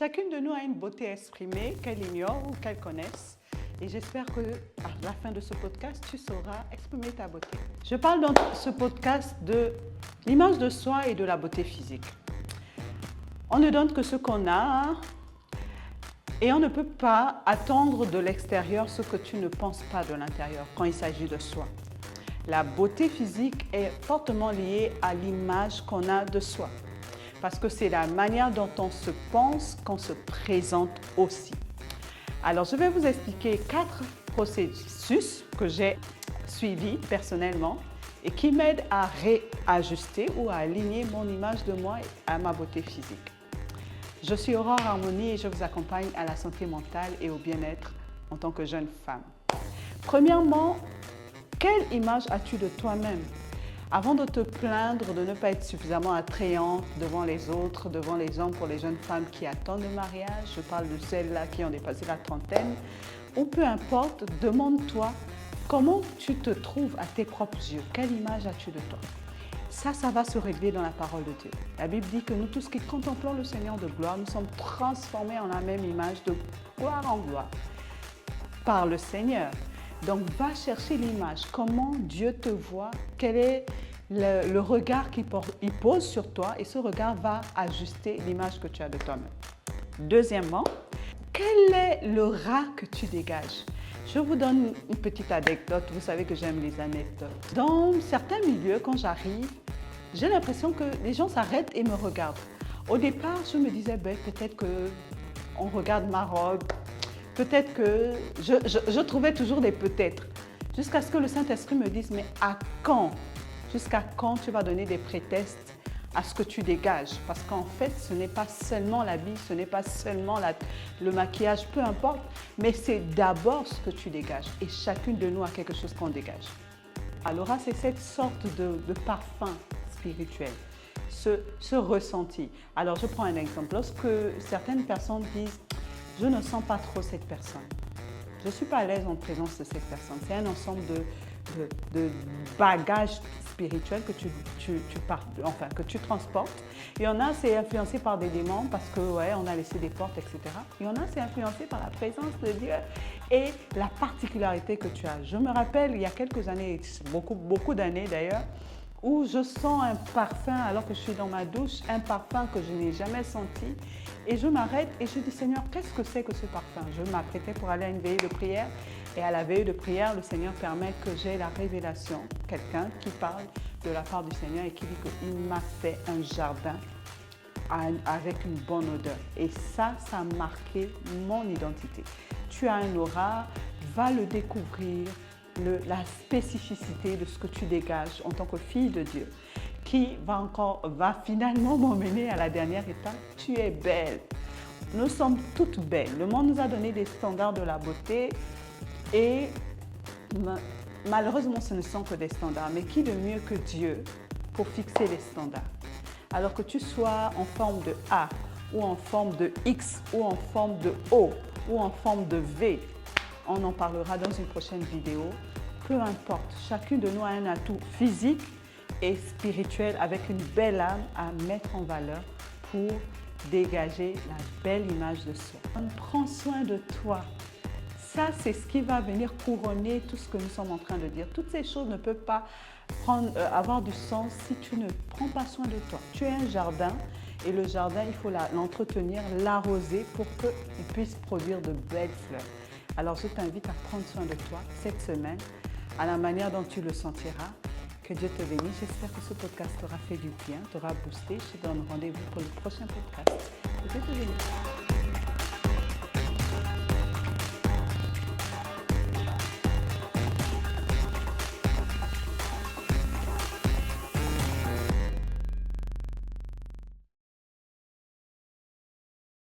Chacune de nous a une beauté exprimée qu'elle ignore ou qu'elle connaisse. Et j'espère qu'à la fin de ce podcast, tu sauras exprimer ta beauté. Je parle dans ce podcast de l'image de soi et de la beauté physique. On ne donne que ce qu'on a et on ne peut pas attendre de l'extérieur ce que tu ne penses pas de l'intérieur quand il s'agit de soi. La beauté physique est fortement liée à l'image qu'on a de soi parce que c'est la manière dont on se pense qu'on se présente aussi. Alors, je vais vous expliquer 4 processus que j'ai suivis personnellement et qui m'aident à réajuster ou à aligner mon image de moi à ma beauté physique. Je suis Aurore Harmonie et je vous accompagne à la santé mentale et au bien-être en tant que jeune femme. Premièrement, quelle image as-tu de toi-même? Avant de te plaindre de ne pas être suffisamment attrayante devant les autres, devant les hommes, pour les jeunes femmes qui attendent le mariage, je parle de celles-là qui ont dépassé la trentaine, ou peu importe, demande-toi comment tu te trouves à tes propres yeux. Quelle image as-tu de toi? Ça va se régler dans la parole de Dieu. La Bible dit que nous tous qui contemplons le Seigneur de gloire, nous sommes transformés en la même image de gloire en gloire par le Seigneur. Donc, va chercher l'image. Comment Dieu te voit? Quel est le regard qu'il pose sur toi? Et ce regard va ajuster l'image que tu as de toi-même. Deuxièmement, quel est le rat que tu dégages? Je vous donne une petite anecdote. Vous savez que j'aime les anecdotes. Dans certains milieux, quand j'arrive, j'ai l'impression que les gens s'arrêtent et me regardent. Au départ, je me disais, peut-être qu'on regarde ma robe. Peut-être que je trouvais toujours des peut-être, jusqu'à ce que le Saint-Esprit me dise, mais à quand? Jusqu'à quand tu vas donner des prétextes à ce que tu dégages? Parce qu'en fait, ce n'est pas seulement l'habit, ce n'est pas seulement le maquillage, peu importe, mais c'est d'abord ce que tu dégages. Et chacune de nous a quelque chose qu'on dégage. Alors, c'est cette sorte de parfum spirituel, ce ressenti. Alors, je prends un exemple. Lorsque certaines personnes disent, je ne sens pas trop cette personne. Je ne suis pas à l'aise en présence de cette personne. C'est un ensemble de bagages spirituels que que tu transportes. Il y en a, c'est influencé par des démons parce que on a laissé des portes, etc. Il y en a, c'est influencé par la présence de Dieu et la particularité que tu as. Je me rappelle, il y a quelques années, beaucoup d'années d'ailleurs, où je sens un parfum alors que je suis dans ma douche, un parfum que je n'ai jamais senti. Et je m'arrête et je dis, Seigneur, qu'est-ce que c'est que ce parfum? Je m'apprêtais pour aller à une veillée de prière. Et à la veillée de prière, le Seigneur permet que j'ai la révélation. Quelqu'un qui parle de la part du Seigneur et qui dit qu'il m'a fait un jardin avec une bonne odeur. Et ça a marqué mon identité. Tu as un aura, va le découvrir. La spécificité de ce que tu dégages en tant que fille de Dieu qui va finalement m'emmener à la dernière étape. Tu es belle. Nous sommes toutes belles. Le monde nous a donné des standards de la beauté et malheureusement ce ne sont que des standards. Mais qui de mieux que Dieu pour fixer les standards? Alors que tu sois en forme de A ou en forme de X ou en forme de O ou en forme de V, on en parlera dans une prochaine vidéo. Peu importe, chacune de nous a un atout physique et spirituel avec une belle âme à mettre en valeur pour dégager la belle image de soi. Prends soin de toi. Ça, c'est ce qui va venir couronner tout ce que nous sommes en train de dire. Toutes ces choses ne peuvent pas avoir du sens si tu ne prends pas soin de toi. Tu es un jardin et le jardin, il faut l'entretenir, l'arroser pour qu'il puisse produire de belles fleurs. Alors, je t'invite à prendre soin de toi cette semaine, à la manière dont tu le sentiras. Que Dieu te bénisse. J'espère que ce podcast t'aura fait du bien, t'aura boosté. Je te donne rendez-vous pour le prochain podcast. Que Dieu te bénisse.